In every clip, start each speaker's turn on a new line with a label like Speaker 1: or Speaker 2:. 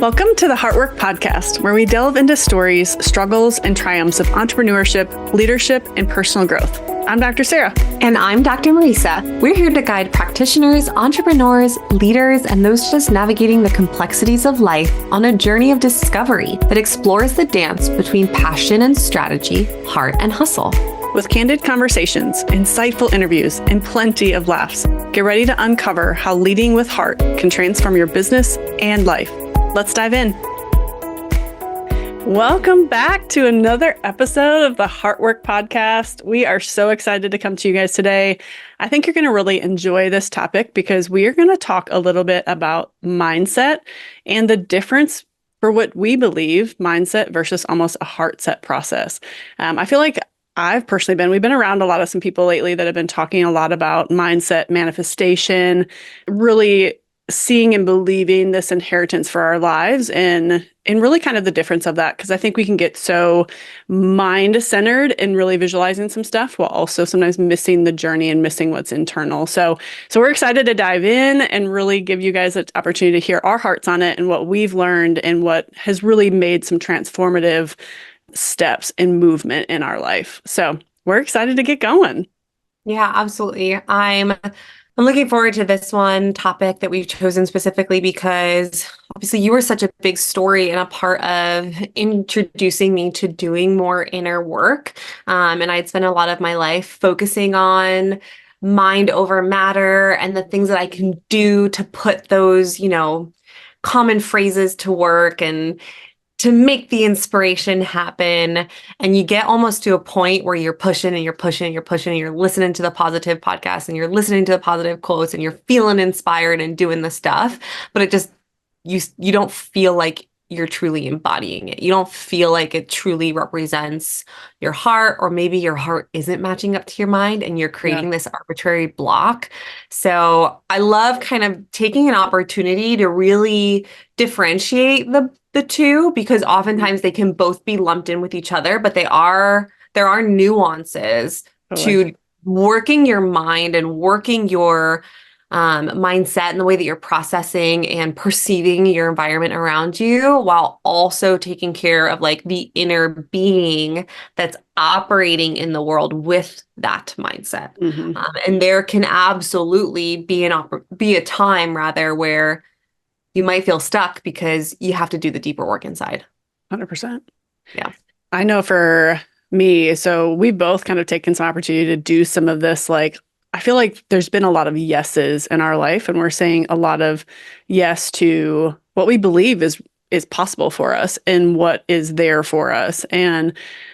Speaker 1: Welcome to the Heartwork podcast, where we delve into stories, struggles, and triumphs of entrepreneurship, leadership, and personal growth. I'm Dr. Sara.
Speaker 2: And I'm Dr. Marisa. We're here to guide practitioners, entrepreneurs, leaders, and those just navigating the complexities of life on a journey of discovery that explores the dance between passion and strategy, heart and hustle.
Speaker 1: With candid conversations, insightful interviews, and plenty of laughs, get ready to uncover how leading with heart can transform your business and life. Let's dive in. Welcome back to another episode of the Heartwork podcast. We are so excited to come to you guys today. I think you're going to really enjoy this topic because we are going to talk a little bit about mindset and the difference for what we believe mindset versus almost a heartset process. I feel like we've been around a lot of some people lately that have been talking a lot about mindset manifestation, really seeing and believing this inheritance for our lives and really kind of the difference of that. Because I think we can get so mind-centered and really visualizing some stuff while also sometimes missing the journey and missing what's internal. So we're excited to dive in and really give you guys an opportunity to hear our hearts on it and what we've learned and what has really made some transformative steps and movement in our life. So we're excited to get going.
Speaker 2: Yeah, absolutely. I'm looking forward to this one topic that we've chosen specifically because obviously you were such a big story and a part of introducing me to doing more inner work. And I'd spent a lot of my life focusing on mind over matter and the things that I can do to put those, common phrases to work and to make the inspiration happen. And you get almost to a point where you're pushing and you're pushing and you're pushing and you're listening to the positive podcast and you're listening to the positive quotes and you're feeling inspired and doing the stuff, but it just, you don't feel like you're truly embodying it. You don't feel like it truly represents your heart, or maybe your heart isn't matching up to your mind and you're creating this arbitrary block. So I love kind of taking an opportunity to really differentiate the two, because oftentimes they can both be lumped in with each other, but there are nuances to working your mind and working your mindset and the way that you're processing and perceiving your environment around you, while also taking care of like the inner being that's operating in the world with that mindset. Mm-hmm. And there can absolutely be a time where you might feel stuck because you have to do the deeper work inside.
Speaker 1: 100%.
Speaker 2: Yeah.
Speaker 1: I know for me, so we've both kind of taken some opportunity to do some of this. Like, I feel like there's been a lot of yeses in our life, and we're saying a lot of yes to what we believe is possible for us and what is there for us. And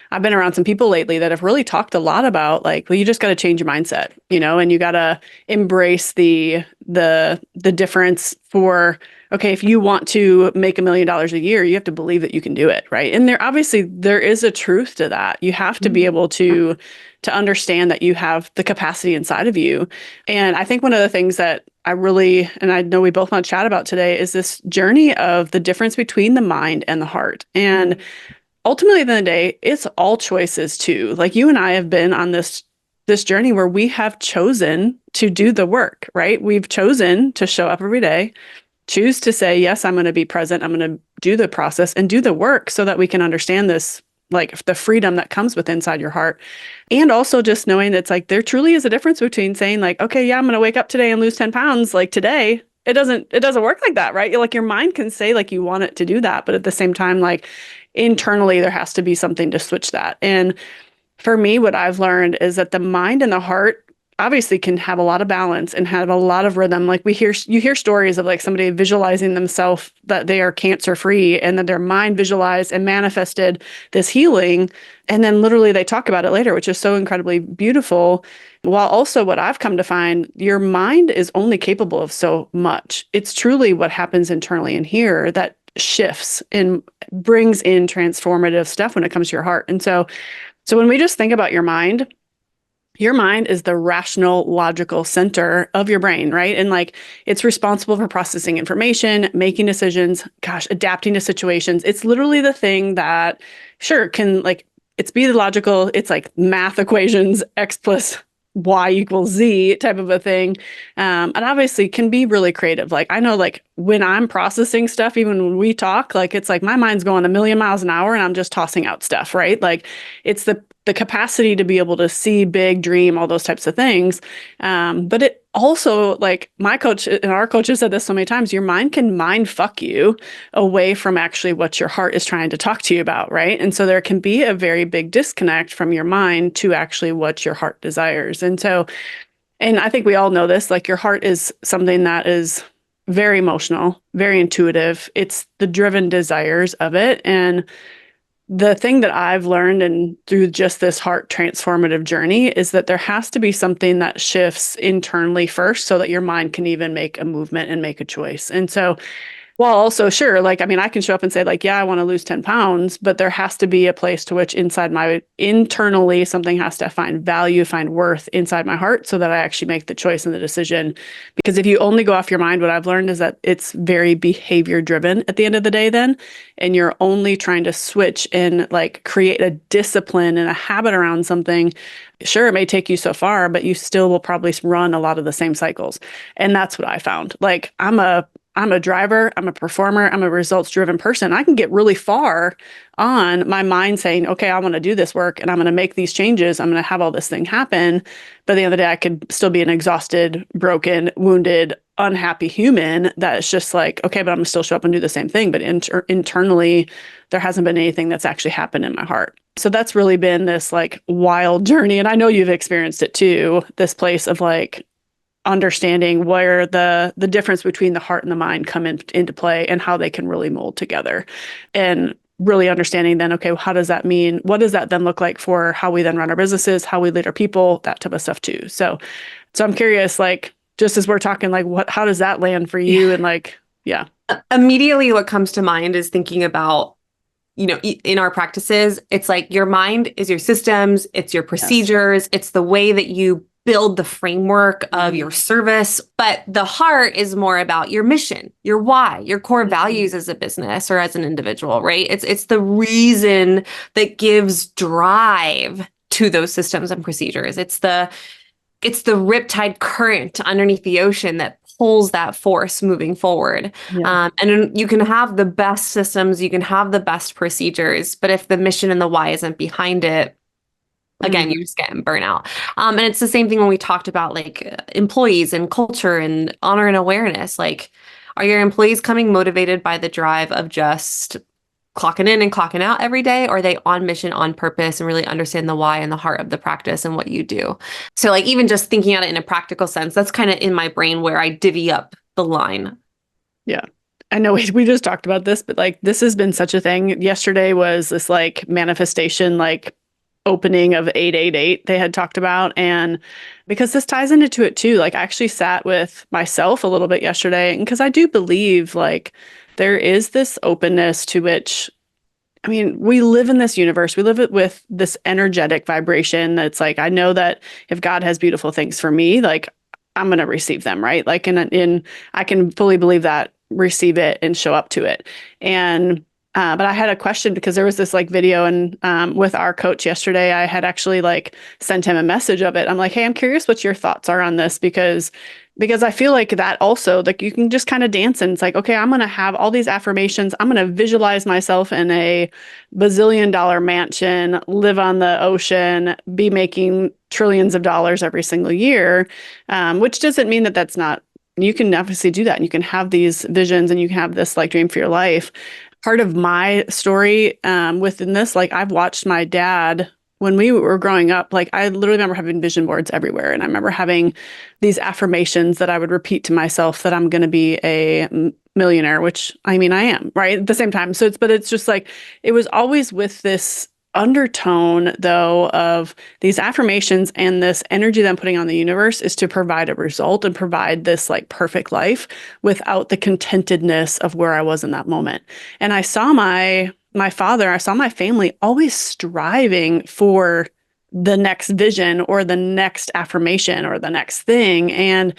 Speaker 1: I've been around some people lately that have really talked a lot about like, well, you just got to change your mindset, and you got to embrace the difference for, okay, if you want to make $1 million a year, you have to believe that you can do it, right? And there is a truth to that. You have to be able to understand that you have the capacity inside of you. And I think one of the things that and I know we both want to chat about today, is this journey of the difference between the mind and the heart. And ultimately, at the end of the day, it's all choices too. Like you and I have been on this journey where we have chosen to do the work, right? We've chosen to show up every day, choose to say, yes, I'm going to be present. I'm going to do the process and do the work so that we can understand this, like the freedom that comes with inside your heart. And also just knowing that it's like, there truly is a difference between saying like, okay, yeah, I'm going to wake up today and lose 10 pounds. Like today, it doesn't work like that, right? Like your mind can say like you want it to do that, but at the same time, like internally, there has to be something to switch that. And for me, what I've learned is that the mind and the heart obviously can have a lot of balance and have a lot of rhythm. Like you hear stories of like somebody visualizing themselves that they are cancer free and that their mind visualized and manifested this healing. And then literally they talk about it later, which is so incredibly beautiful. While also what I've come to find, your mind is only capable of so much. It's truly what happens internally in here that shifts and brings in transformative stuff when it comes to your heart. And so when we just think about your mind is the rational, logical center of your brain, right? And like it's responsible for processing information, making decisions, adapting to situations. It's literally the thing that can like, it's be the logical, it's like math equations, X plus Y equals Z type of a thing. And obviously can be really creative. Like I know like when I'm processing stuff, even when we talk, like it's like my mind's going a million miles an hour and I'm just tossing out stuff, right? Like it's the capacity to be able to see big, dream, all those types of things. But it also like my coach and our coach have said this so many times, your mind can mind fuck you away from actually what your heart is trying to talk to you about, right? And so there can be a very big disconnect from your mind to actually what your heart desires. And so, and I think we all know this, like your heart is something that is very emotional, very intuitive. It's the driven desires of it. And the thing that I've learned and through just this heart transformative journey is that there has to be something that shifts internally first so that your mind can even make a movement and make a choice. And so well, also, sure. Like, I mean, I can show up and say, like, yeah, I want to lose 10 pounds, but there has to be a place to which inside my internally something has to find value, find worth inside my heart so that I actually make the choice and the decision. Because if you only go off your mind, what I've learned is that it's very behavior driven at the end of the day, then. And you're only trying to switch and like create a discipline and a habit around something. Sure, it may take you so far, but you still will probably run a lot of the same cycles. And that's what I found. Like, I'm a driver, I'm a performer, I'm a results driven person. I can get really far on my mind saying, okay, I want to do this work and I'm going to make these changes. I'm going to have all this thing happen. But at the end of the day, I could still be an exhausted, broken, wounded, unhappy human that's just like, okay, but I'm going to still show up and do the same thing. But internally, there hasn't been anything that's actually happened in my heart. So that's really been this like wild journey. And I know you've experienced it too, this place of like, understanding where the difference between the heart and the mind come into play and how they can really mold together and really understanding then okay, well, how does that mean, what does that then look like for how we then run our businesses, how we lead our people, that type of stuff too. So I'm curious, like just as we're talking, like what, how does that land for you?
Speaker 2: Yeah.
Speaker 1: And like yeah.
Speaker 2: Immediately what comes to mind is thinking about, in our practices, it's like your mind is your systems, it's your
Speaker 1: Yes.
Speaker 2: procedures, it's the way that you build the framework of your
Speaker 1: Mhm.
Speaker 2: service. But the heart is more about your mission, your why, your core
Speaker 1: Mhm.
Speaker 2: values as a business or as an individual, right? It's the reason that gives drive to those systems and procedures. It's the riptide current underneath the ocean that pulls that force moving forward.
Speaker 1: Yeah.
Speaker 2: And you can have the best systems, you can have the best procedures, but if the mission and the why isn't behind it, again, you're
Speaker 1: Mhm.
Speaker 2: just getting burnout. And it's the same thing when we talked about like employees and culture and honor and awareness. Like, are your employees coming motivated by the drive of just clocking in and clocking out every day? Or are they on mission, on purpose, and really understand the why and the heart of the practice and what you do? So, like, even just thinking at it in a practical sense, that's kind of in my brain where I divvy up the line.
Speaker 1: Yeah. I know we just talked about this, but like this has been such a thing. Yesterday was this like manifestation, like opening of 888 they had talked about. And because this ties into it too, like I actually sat with myself a little bit yesterday. And because I do believe like there is this openness to which, I mean, we live in this universe. We live it with this energetic vibration that's like, I know that if God has beautiful things for me, like I'm going to receive them, right? Like in I can fully believe that, receive it and show up to it. And but I had a question because there was this like video and with our coach yesterday, I had actually like sent him a message of it. I'm like, hey, I'm curious what your thoughts are on this because I feel like that also like you can just kind of dance and it's like, okay, I'm gonna have all these affirmations. I'm gonna visualize myself in a bazillion-dollar mansion, live on the ocean, be making trillions of dollars every single year, which doesn't mean that that's not. You can obviously do that, and you can have these visions, and you can have this like dream for your life. Part of my story within this, like I've watched my dad when we were growing up, like I literally remember having vision boards everywhere. And I remember having these affirmations that I would repeat to myself that I'm going to be a millionaire, which I mean, I am, right? At the same time. But it's just like, it was always with this undertone, though, of these affirmations and this energy that I'm putting on the universe is to provide a result and provide this like perfect life without the contentedness of where I was in that moment. And I saw my father, I saw my family always striving for the next vision or the next affirmation or the next thing. And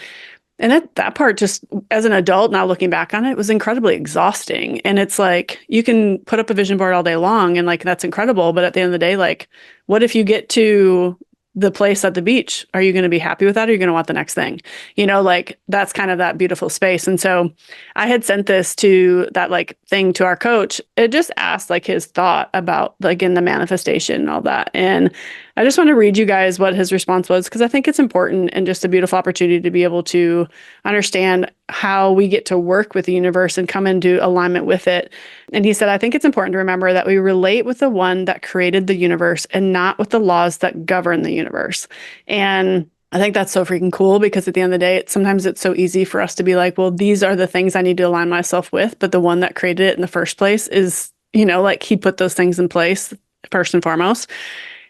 Speaker 1: that part just as an adult now looking back on it was incredibly exhausting. And it's like you can put up a vision board all day long and like that's incredible. But at the end of the day, like what if you get to the place at the beach. Are you going to be happy with that? Or are you going to want the next thing? You know, like that's kind of that beautiful space. And so I had sent this to that like thing to our coach. It just asked like his thought about like in the manifestation and all that. And I just want to read you guys what his response was because I think it's important and just a beautiful opportunity to be able to understand how we get to work with the universe and come into alignment with it. And he said, I think it's important to remember that we relate with the one that created the universe and not with the laws that govern the universe. And I think that's so freaking cool because at the end of the day, sometimes it's so easy for us to be like, well, these are the things I need to align myself with. But the one that created it in the first place is, you know, like he put those things in place first and foremost.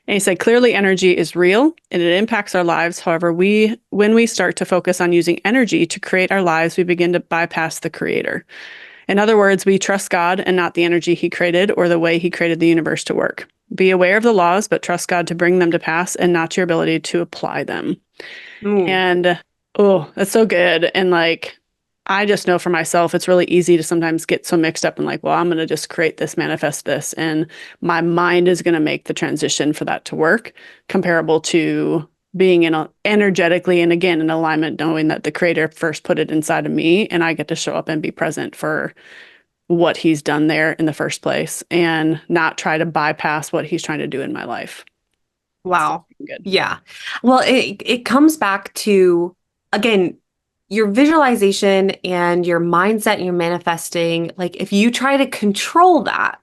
Speaker 1: And he said, clearly energy is real and it impacts our lives. However, when we start to focus on using energy to create our lives, we begin to bypass the creator. In other words, we trust God and not the energy he created or the way he created the universe to work. Be aware of the laws, but trust God to bring them to pass and not your ability to apply them.
Speaker 2: Ooh,
Speaker 1: And oh, that's so good. And like, I just know for myself, it's really easy to sometimes get so mixed up and like, well, I'm going to just create this, manifest this. And my mind is going to make the transition for that to work, comparable to being in a, energetically and again in alignment, knowing that the creator first put it inside of me and I get to show up and be present for what he's done there in the first place and not try to bypass what he's trying to do in my life. So
Speaker 2: wow.
Speaker 1: good.
Speaker 2: Yeah. Well, it comes back to, again, your visualization and your mindset and your manifesting. Like if you try to control that,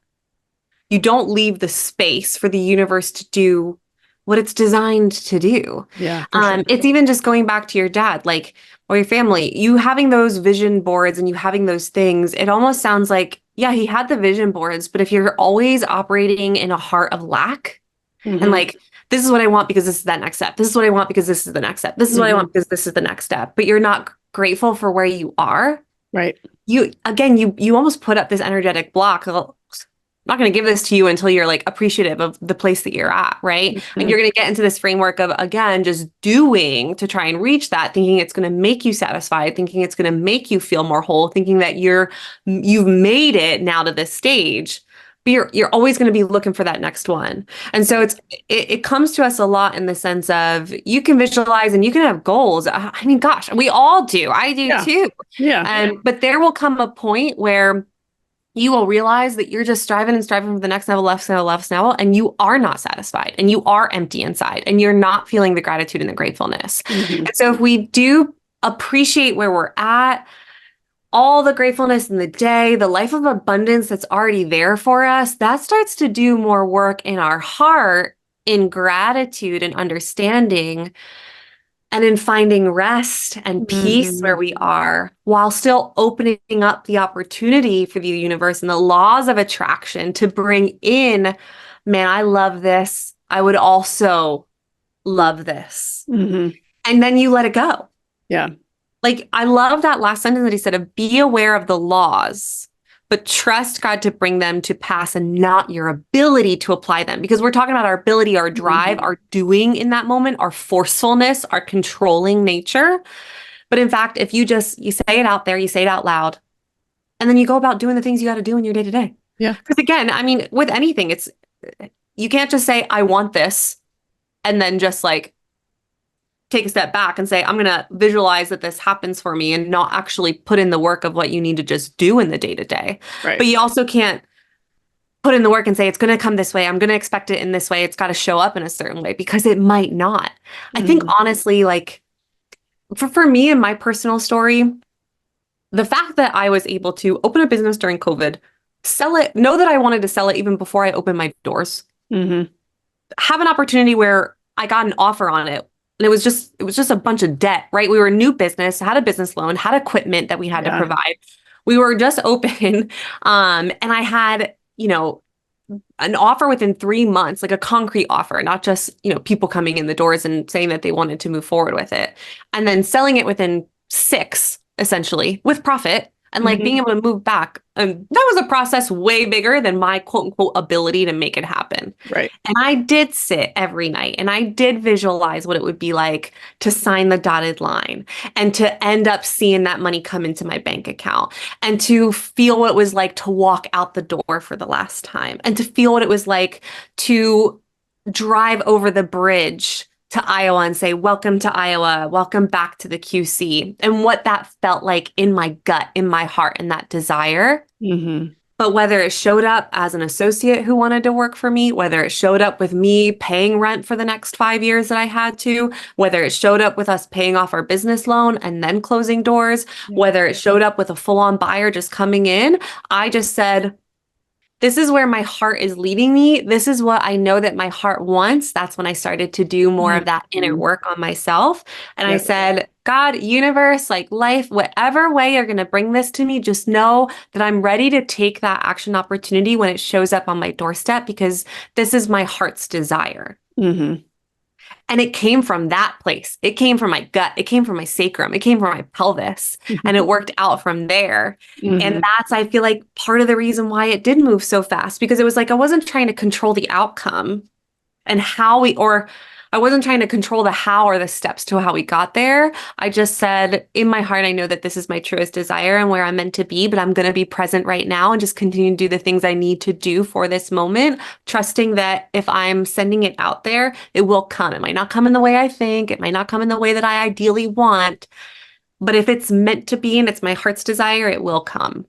Speaker 2: you don't leave the space for the universe to do what it's designed to do.
Speaker 1: Yeah, for sure.
Speaker 2: It's even just going back to your dad, like, or your family, you having those vision boards and you having those things, it almost sounds like, yeah, he had the vision boards, but if you're always operating in a heart of lack and
Speaker 1: Mm-hmm.
Speaker 2: like, this is what I want because this is that next step. This is what I want because this is the next step. This is what I
Speaker 1: Mm-hmm.
Speaker 2: want because this is the next step. But you're not grateful for where you are.
Speaker 1: Right.
Speaker 2: You again, you almost put up this energetic block. Well, I'm not going to give this to you until you're like appreciative of the place that you're at, right? And
Speaker 1: Mm-hmm.
Speaker 2: you're going to get into this framework of again just doing to try and reach that, thinking it's going to make you satisfied, thinking it's going to make you feel more whole, thinking that you've made it now to this stage. But you're always going to be looking for that next one. And so it comes to us a lot in the sense of you can visualize and you can have goals. I mean, gosh, we all do. I do
Speaker 1: Yeah.
Speaker 2: too.
Speaker 1: Yeah.
Speaker 2: But there will come a point where you will realize that you're just striving and striving for the next level, left level, and you are not satisfied and you are empty inside and you're not feeling the gratitude and the gratefulness.
Speaker 1: Mm-hmm.
Speaker 2: And so if we do appreciate where we're at, all the gratefulness in the day, the life of abundance that's already there for us, that starts to do more work in our heart in gratitude and understanding and in finding rest and peace
Speaker 1: Mm-hmm.
Speaker 2: where we are while still opening up the opportunity for the universe and the laws of attraction to bring in, man, I love this. I would also love this.
Speaker 1: Mm-hmm.
Speaker 2: And then you let it go.
Speaker 1: Yeah.
Speaker 2: Like, I love that last sentence that he said of be aware of the laws, but trust God to bring them to pass and not your ability to apply them. Because we're talking about our ability, our drive,
Speaker 1: Mm-hmm.
Speaker 2: our doing in that moment, our forcefulness, our controlling nature. But in fact, if you say it out there, you say it out loud, and then you go about doing the things you got to do in your day to day.
Speaker 1: Yeah.
Speaker 2: Because again, I mean, with anything, you can't just say, I want this, and then just like take a step back and say, I'm going to visualize that this happens for me and not actually put in the work of what you need to just do in the day to day.
Speaker 1: Right.
Speaker 2: But you also can't put in the work and say, it's going to come this way. I'm going to expect it in this way. It's got to show up in a certain way because it might not. I think
Speaker 1: Mm-hmm.
Speaker 2: honestly, like for me and my personal story, the fact that I was able to open a business during COVID, sell it, know that I wanted to sell it even before I opened my doors,
Speaker 1: Mm-hmm.
Speaker 2: have an opportunity where I got an offer on it. And it was just a bunch of debt, right? We were a new business, had a business loan, had equipment that we had to
Speaker 1: Yeah.
Speaker 2: provide. We were just open. And I had, an offer within 3 months, like a concrete offer, not just, people coming in the doors and saying that they wanted to move forward with it. And then selling it within 6, essentially, with profit and like being
Speaker 1: Mm-hmm.
Speaker 2: able to move back. And that was a process way bigger than my quote unquote ability to make it happen.
Speaker 1: Right.
Speaker 2: And I did sit every night and I did visualize what it would be like to sign the dotted line and to end up seeing that money come into my bank account and to feel what it was like to walk out the door for the last time and to feel what it was like to drive over the bridge to Iowa and say, welcome to Iowa, welcome back to the QC, and what that felt like in my gut, in my heart, and that desire.
Speaker 1: Mm-hmm.
Speaker 2: But whether it showed up as an associate who wanted to work for me, whether it showed up with me paying rent for the next 5 years that I had to, whether it showed up with us paying off our business loan and then closing doors,
Speaker 1: Yeah.
Speaker 2: whether it showed up with a full-on buyer just coming in, I just said, this is where my heart is leading me. This is what I know that my heart wants. That's when I started to do more of that inner
Speaker 1: Mm-hmm.
Speaker 2: work on myself. And I
Speaker 1: Yep.
Speaker 2: said, God, universe, like life, whatever way you're going to bring this to me, just know that I'm ready to take that action opportunity when it shows up on my doorstep because this is my heart's desire.
Speaker 1: Mm-hmm.
Speaker 2: And it came from that place. It came from my gut. It came from my sacrum. It came from my pelvis. And it worked out from there. And
Speaker 1: Mm-hmm.
Speaker 2: that's, I feel like, part of the reason why it did move so fast because it was like I wasn't trying to control the outcome and or I wasn't trying to control the how or the steps to how we got there. I just said, in my heart, I know that this is my truest desire and where I'm meant to be, but I'm going to be present right now and just continue to do the things I need to do for this moment, trusting that if I'm sending it out there, it will come. It might not come in the way I think, it might not come in the way that I ideally want, but if it's meant to be and it's my heart's desire, it will come.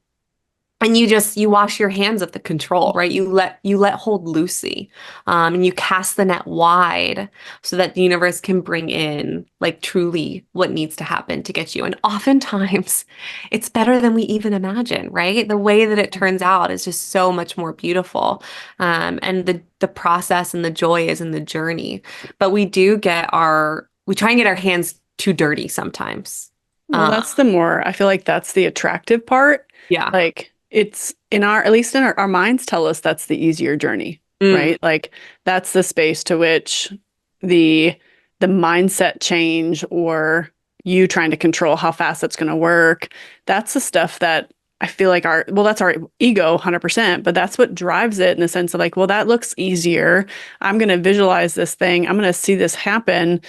Speaker 2: And you wash your hands of the control, right? You let hold loosely, and you cast the net wide so that the universe can bring in like truly what needs to happen to get you. And oftentimes, it's better than we even imagine, right? The way that it turns out is just so much more beautiful, and the process and the joy is in the journey. But we try and get our hands too dirty sometimes.
Speaker 1: Well,
Speaker 2: Uh,
Speaker 1: that's I feel like that's the attractive part.
Speaker 2: yeah.
Speaker 1: Like it's at least in our minds tell us that's the easier journey,
Speaker 2: Mm,
Speaker 1: right? Like that's the space to which the the mindset change or you trying to control how fast it's going to work, that's the stuff that I feel like that's our ego 100%, but that's what drives it in the sense of like, well, that looks easier. I'm going to visualize this thing. I'm going to see this happen.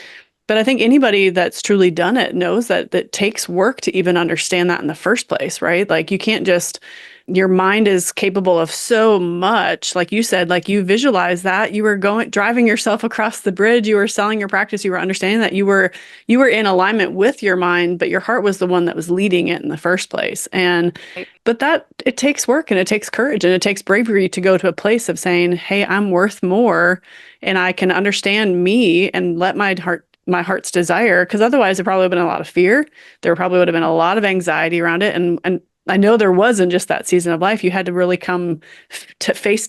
Speaker 1: But I think anybody that's truly done it knows that it takes work to even understand that in the first place, right? Like you can't just, your mind is capable of so much. Like you said, like you visualize that you were driving yourself across the bridge, you were selling your practice, you were understanding that you were in alignment with your mind, but your heart was the one that was leading it in the first place. But that it takes work and it takes courage and it takes bravery to go to a place of saying, hey, I'm worth more and I can understand me and let my heart's desire, because otherwise there probably would have been a lot of fear. There probably would have been a lot of anxiety around it. And I know there was in just that season of life. You had to really come to face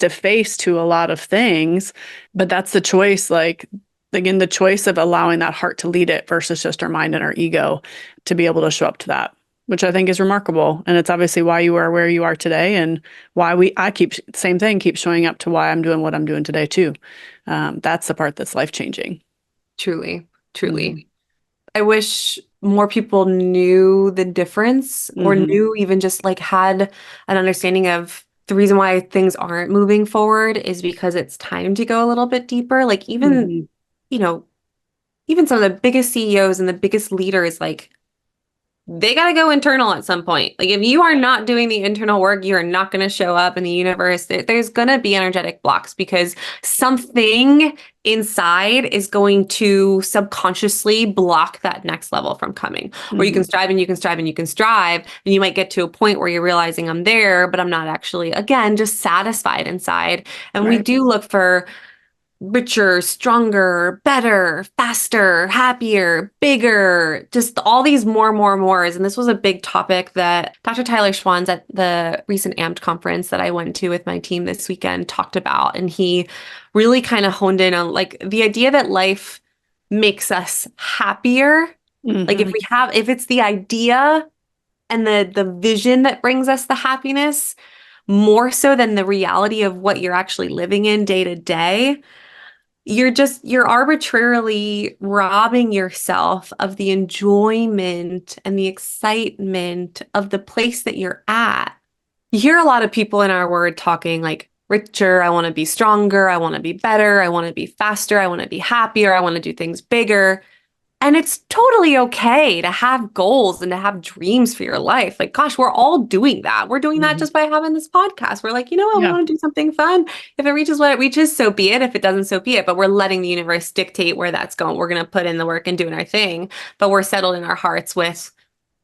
Speaker 1: to a lot of things. But that's the choice, like again, the choice of allowing that heart to lead it versus just our mind and our ego to be able to show up to that, which I think is remarkable. And it's obviously why you are where you are today and why I keep same thing, keep showing up to why I'm doing what I'm doing today too. That's the part that's life changing.
Speaker 2: truly,
Speaker 1: Mm-hmm.
Speaker 2: truly. I wish more people knew the difference or
Speaker 1: Mm-hmm.
Speaker 2: knew even just like had an understanding of the reason why things aren't moving forward is because it's time to go a little bit deeper. Like even,
Speaker 1: Mm-hmm.
Speaker 2: you know, even some of the biggest CEOs and the biggest leaders, like they got to go internal at some point. Like if you are not doing the internal work, you are not going to show up in the universe. There's going to be energetic blocks because something inside is going to subconsciously block that next level from coming. Or you can
Speaker 1: Mm-hmm.
Speaker 2: strive and you can strive and you can strive, and you might get to a point where you're realizing I'm there, but I'm not actually, again, just satisfied inside. And we
Speaker 1: Right.
Speaker 2: do look for richer, stronger, better, faster, happier, bigger, just all these mores. And this was a big topic that Dr. Tyler Schwan's at the recent AMPed conference that I went to with my team this weekend talked about. And he really kind of honed in on like the idea that life makes us happier. Like
Speaker 1: Mm-hmm.
Speaker 2: if it's the idea and the vision that brings us the happiness, more so than the reality of what you're actually living in day to day, you're arbitrarily robbing yourself of the enjoyment and the excitement of the place that you're at. You hear a lot of people in our word talking like richer, I want to be stronger, I want to be better, I want to be faster, I want to be happier, I want to do things bigger. And it's totally okay to have goals and to have dreams for your life. Like, gosh, we're all doing that. We're doing that
Speaker 1: Mhm.
Speaker 2: just by having this podcast. We're like, you know what? We
Speaker 1: Yeah.
Speaker 2: want to do something fun. If it reaches what it reaches, so be it. If it doesn't, so be it. But we're letting the universe dictate where that's going. We're going to put in the work and doing our thing. But we're settled in our hearts with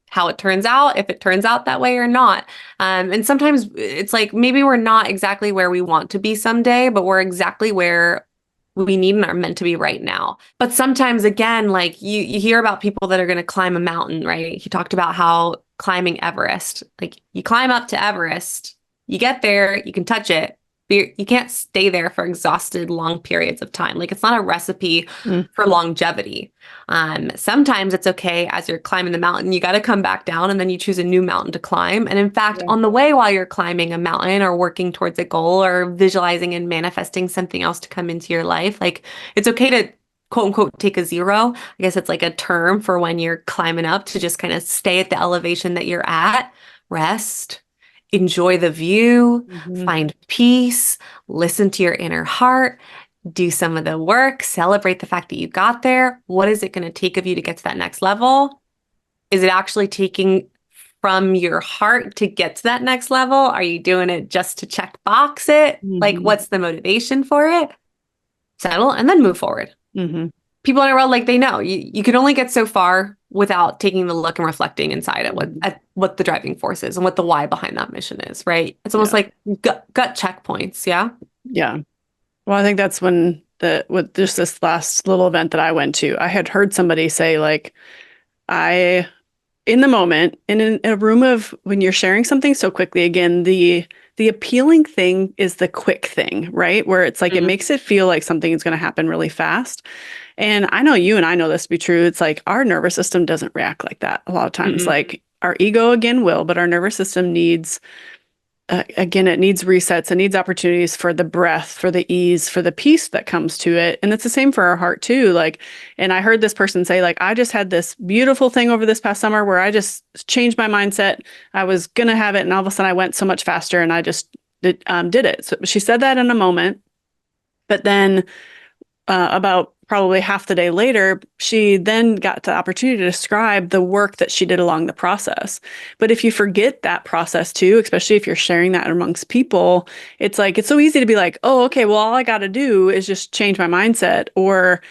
Speaker 2: how it turns out, if it turns out that way or not. And sometimes it's like maybe we're not exactly where we want to be someday, but we're exactly where we need and are meant to be right now. But sometimes again, like you hear about people that are going to climb a mountain, right? He talked about how climbing Everest, like you climb up to Everest, you get there, you can touch it, but you can't stay there for exhausted long periods of time. Like it's not a recipe
Speaker 1: Mm.
Speaker 2: for longevity. Sometimes it's okay as you're climbing the mountain, you got to come back down and then you choose a new mountain to climb. And in fact,
Speaker 1: Yeah.
Speaker 2: on the way while you're climbing a mountain or working towards a goal or visualizing and manifesting something else to come into your life, like it's okay to quote unquote take a zero. I guess it's like a term for when you're climbing up to just kind of stay at the elevation that you're at, rest, enjoy the view,
Speaker 1: Mhm.
Speaker 2: find peace, listen to your inner heart, do some of the work, celebrate the fact that you got there. What is it going to take of you to get to that next level? Is it actually taking from your heart to get to that next level? Are you doing it just to check box it? Like,
Speaker 1: Mhm.
Speaker 2: what's the motivation for it? Settle and then move forward.
Speaker 1: Mhm.
Speaker 2: People in a world like they know you can only get so far without taking the look and reflecting inside
Speaker 1: Mhm.
Speaker 2: at what the driving force is and what the why behind that mission is, right? It's almost
Speaker 1: Yeah.
Speaker 2: like gut checkpoints, yeah?
Speaker 1: Yeah. Well, I think that's when with just this last little event that I went to, I had heard somebody say like, I in the moment in a room of when you're sharing something so quickly, again, the appealing thing is the quick thing, right? Where it's like it
Speaker 2: Mhm.
Speaker 1: makes it feel like something is going to happen really fast. And I know you and I know this to be true. It's like our nervous system doesn't react like that a lot of times.
Speaker 2: Mm-mm.
Speaker 1: Like our ego again will, but our nervous system needs again, it needs resets. It needs opportunities for the breath, for the ease, for the peace that comes to it. And it's the same for our heart too. Like, and I heard this person say, like, I just had this beautiful thing over this past summer where I just changed my mindset. I was gonna have it, and all of a sudden I went so much faster, and I just did it. So she said that in a moment, but then about probably half the day later, she then got the opportunity to describe the work that she did along the process. But if you forget that process too, especially if you're sharing that amongst people, it's like it's so easy to be like, oh, okay, well, all I got to do is just change my mindset or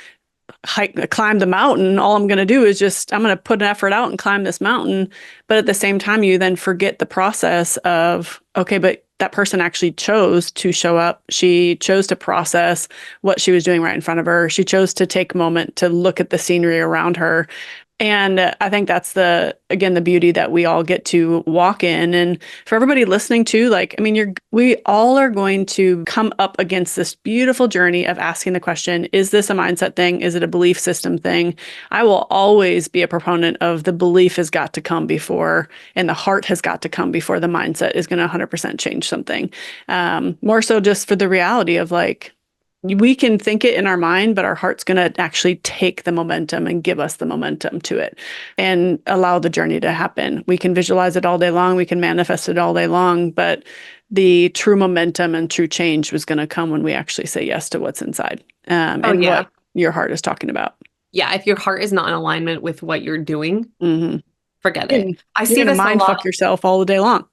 Speaker 1: climb the mountain. All I'm going to do is just I'm going to put an effort out and climb this mountain. But at the same time, you then forget the process of okay, but that person actually chose to show up. She chose to process what she was doing right in front of her. She chose to take a moment to look at the scenery around her. And I think that's again, the beauty that we all get to walk in. And for everybody listening too, like, I mean, we all are going to come up against this beautiful journey of asking the question, is this a mindset thing? Is it a belief system thing? I will always be a proponent of the belief has got to come before, and the heart has got to come before the mindset is going to 100% change something. More so just for the reality of like, we can think it in our mind, but our heart's going to actually take the momentum and give us the momentum to it and allow the journey to happen. We can visualize it all day long. We can manifest it all day long, but the true momentum and true change was going to come when we actually say yes to what's inside
Speaker 2: Oh
Speaker 1: and
Speaker 2: yeah.
Speaker 1: what your heart is talking about.
Speaker 2: Yeah, if your heart is not in alignment with what you're doing,
Speaker 1: Hmm.
Speaker 2: forget it.
Speaker 1: And
Speaker 2: I
Speaker 1: you're
Speaker 2: see
Speaker 1: going to
Speaker 2: this a
Speaker 1: mind
Speaker 2: lot
Speaker 1: fuck yourself all the day long.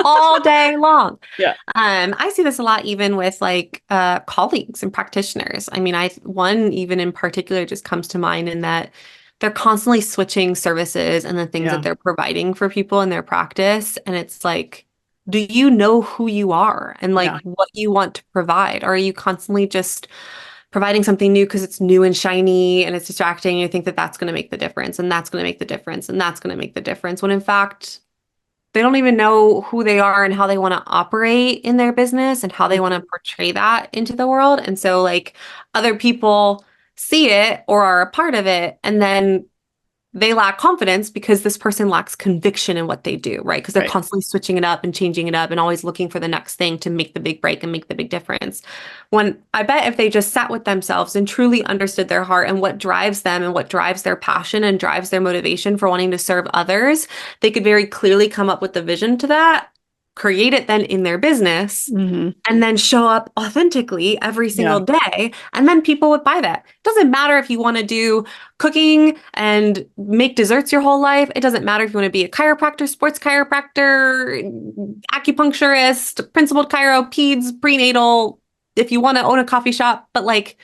Speaker 2: all day long.
Speaker 1: Yeah.
Speaker 2: I see this a lot even with like colleagues and practitioners. I mean, I one even in particular just comes to mind in that they're constantly switching services and the things that
Speaker 1: Yeah.
Speaker 2: they're providing for people in their practice. And it's like, do you know who you are and like
Speaker 1: Yeah.
Speaker 2: what you want to provide? Or are you constantly just providing something new because it's new and shiny and it's distracting? And you think that that's going to make the difference and that's going to make the difference and that's going to make the difference when in fact, they don't even know who they are and how they want to operate in their business and how they want to
Speaker 1: Mhm.
Speaker 2: portray that into the world. And so, like, other people see it or are a part of it, and then they lack confidence because this person lacks conviction in what they do, right? Because they're
Speaker 1: Right.
Speaker 2: constantly switching it up and changing it up and always looking for the next thing to make the big break and make the big difference. When I bet if they just sat with themselves and truly understood their heart and what drives them and what drives their passion and drives their motivation for wanting to serve others, they could very clearly come up with the vision to that create it then in their business
Speaker 1: Hmm.
Speaker 2: and then show up authentically every
Speaker 1: Yeah.
Speaker 2: single day. And then people would buy that. It doesn't matter if you want to do cooking and make desserts your whole life. It doesn't matter if you want to be a chiropractor, sports chiropractor, acupuncturist, principled chiro, peds, prenatal, if you want to own a coffee shop, but like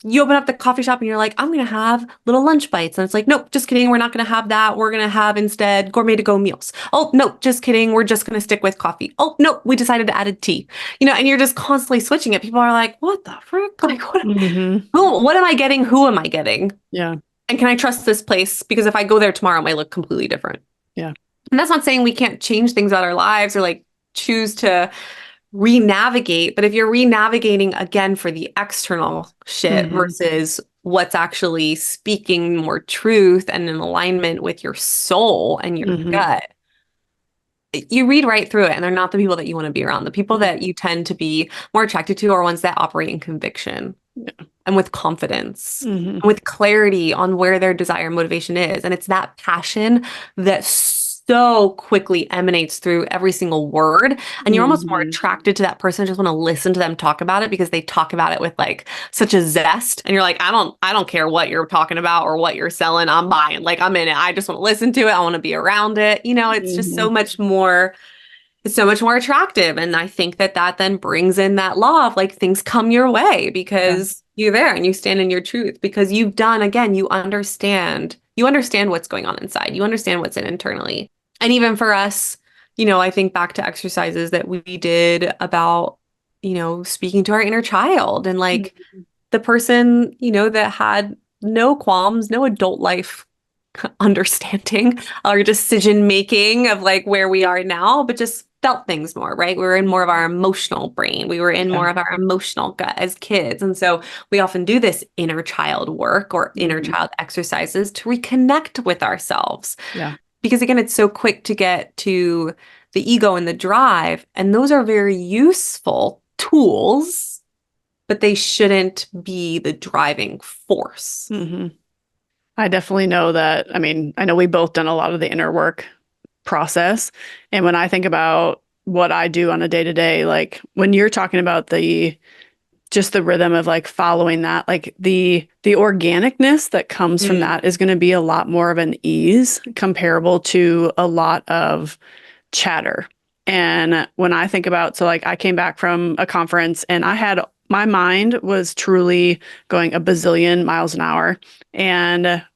Speaker 2: you open up the coffee shop and you're like, I'm going to have little lunch bites. And it's like, nope, just kidding. We're not going to have that. We're going to have instead gourmet to go meals. Oh, no, just kidding. We're just going to stick with coffee. Oh, no, we decided to add a tea. And you're just constantly switching it. People are like, what the frick? Like,
Speaker 1: Hmm.
Speaker 2: what am I getting? Who am I getting?
Speaker 1: Yeah.
Speaker 2: And can I trust this place? Because if I go there tomorrow, it might look completely different.
Speaker 1: Yeah.
Speaker 2: And that's not saying we can't change things about our lives or like choose to re-navigate, but if you're re-navigating again for the external shit
Speaker 1: Hmm.
Speaker 2: versus what's actually speaking more truth and in alignment with your soul and your
Speaker 1: Hmm.
Speaker 2: gut, you read right through it and they're not the people that you want to be around. The people that you tend to be more attracted to are ones that operate in conviction and with confidence
Speaker 1: Hmm.
Speaker 2: and with clarity on where their desire and motivation is. And it's that passion that so quickly emanates through every single word. And you're almost more
Speaker 1: Hmm.
Speaker 2: attracted to that person, just want to listen to them talk about it because they talk about it with like such a zest. And you're like, I don't care what you're talking about or what you're selling. I'm buying. Like I'm in it. I just want to listen to it. I want to be around it. It's just
Speaker 1: Hmm.
Speaker 2: so much more it's so much more attractive. And I think that that then brings in that law of like things come your way
Speaker 1: Yeah.
Speaker 2: because you're there and you stand in your truth because you've done, again, you understand what's going on inside. You understand what's in internally. And even for us, I think back to exercises that we did about, speaking to our inner child and like the person, that had no qualms, no adult life understanding or decision making of like where we are now, but just felt things more, right? We were in more of our emotional brain. We were in
Speaker 1: Yeah.
Speaker 2: more of our emotional gut as kids. And so we often do this inner child work or inner
Speaker 1: Hmm.
Speaker 2: child exercises to reconnect with ourselves.
Speaker 1: Yeah.
Speaker 2: Because again, it's so quick to get to the ego and the drive. And those are very useful tools, but they shouldn't be the driving force.
Speaker 1: Hmm. I definitely know that. I mean, I know we both done a lot of the inner work process. And when I think about what I do on a day to day, like when you're talking about just the rhythm of like following that, like the organicness that comes from
Speaker 2: Mm.
Speaker 1: that is going to be a lot more of an ease comparable to a lot of chatter. And when I think about, so like I came back from a conference and my mind was truly going a bazillion miles an hour. And a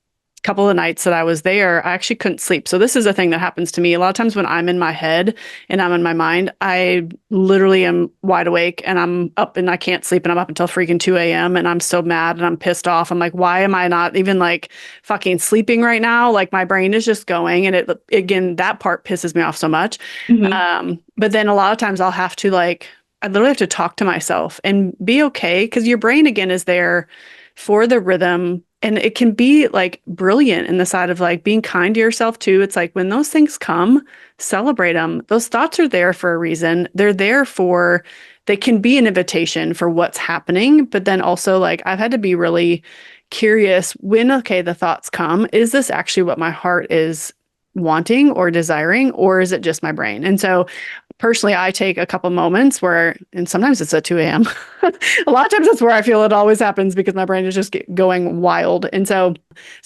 Speaker 1: couple of nights that I was there, I actually couldn't sleep. So this is a thing that happens to me. A lot of times when I'm in my head and I'm in my mind, I literally am wide awake and I'm up and I can't sleep and I'm up until freaking 2 a.m. and I'm so mad and I'm pissed off. I'm like, why am I not even like fucking sleeping right now? Like my brain is just going and it again, that part pisses me off so much.
Speaker 2: Mhm.
Speaker 1: But then a lot of times I literally have to talk to myself and be okay because your brain again is there for the rhythm and it can be like brilliant in the side of like being kind to yourself too. It's like when those things come, celebrate them. Those thoughts are there for a reason. They can be an invitation for what's happening, but then also like I've had to be really curious when, okay, the thoughts come, is this actually what my heart is wanting or desiring, or is it just my brain? And so personally, I take a couple moments and sometimes it's at 2 a.m. A lot of times that's where I feel it always happens because my brain is just going wild. And so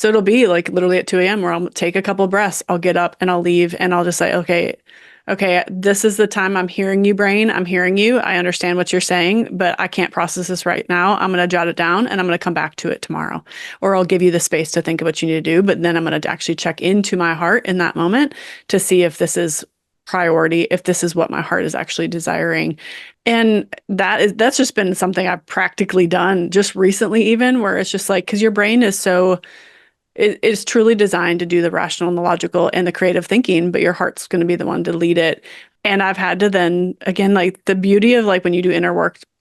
Speaker 1: it'll be like literally at 2 a.m. where I'll take a couple breaths, I'll get up and I'll leave and I'll just say, okay, this is the time I'm hearing you, brain. I'm hearing you. I understand what you're saying, but I can't process this right now. I'm going to jot it down and I'm going to come back to it tomorrow. Or I'll give you the space to think of what you need to do. But then I'm going to actually check into my heart in that moment to see if this is priority, if this is what my heart is actually desiring. And that's just been something I've practically done just recently, even where it's just like, because your brain is it is truly designed to do the rational and the logical and the creative thinking, but your heart's going to be the one to lead it. And I've had to then again, like the beauty of like when you do inner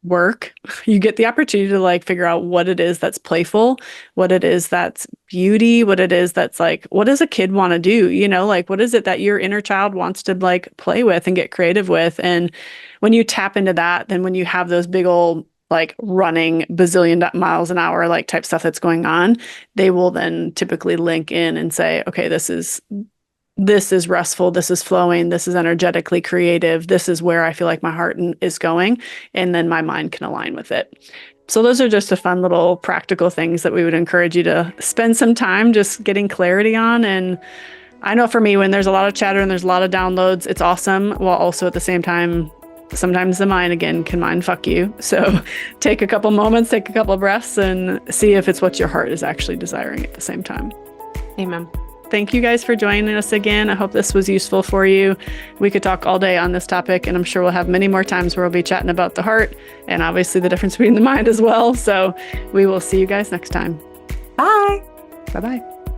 Speaker 1: work, you get the opportunity to like figure out what it is that's playful, what it is that's beauty, what it is that's like, what does a kid want to do? Like what is it that your inner child wants to like play with and get creative with? And when you tap into that, then when you have those big old like running bazillion miles an hour, like type stuff that's going on, they will then typically link in and say, okay, this is restful, this is flowing, this is energetically creative, this is where I feel like my heart is going, and then my mind can align with it. So those are just a fun little practical things that we would encourage you to spend some time just getting clarity on. And I know for me, when there's a lot of chatter and there's a lot of downloads, it's awesome, while also at the same time, sometimes the mind again can mind fuck you. So take a couple moments, take a couple breaths, and see if it's what your heart is actually desiring at the same time.
Speaker 2: Amen.
Speaker 1: Thank you guys for joining us again. I hope this was useful for you. We could talk all day on this topic, and I'm sure we'll have many more times where we'll be chatting about the heart and obviously the difference between the mind as well. So we will see you guys next time.
Speaker 2: Bye.
Speaker 1: Bye-bye.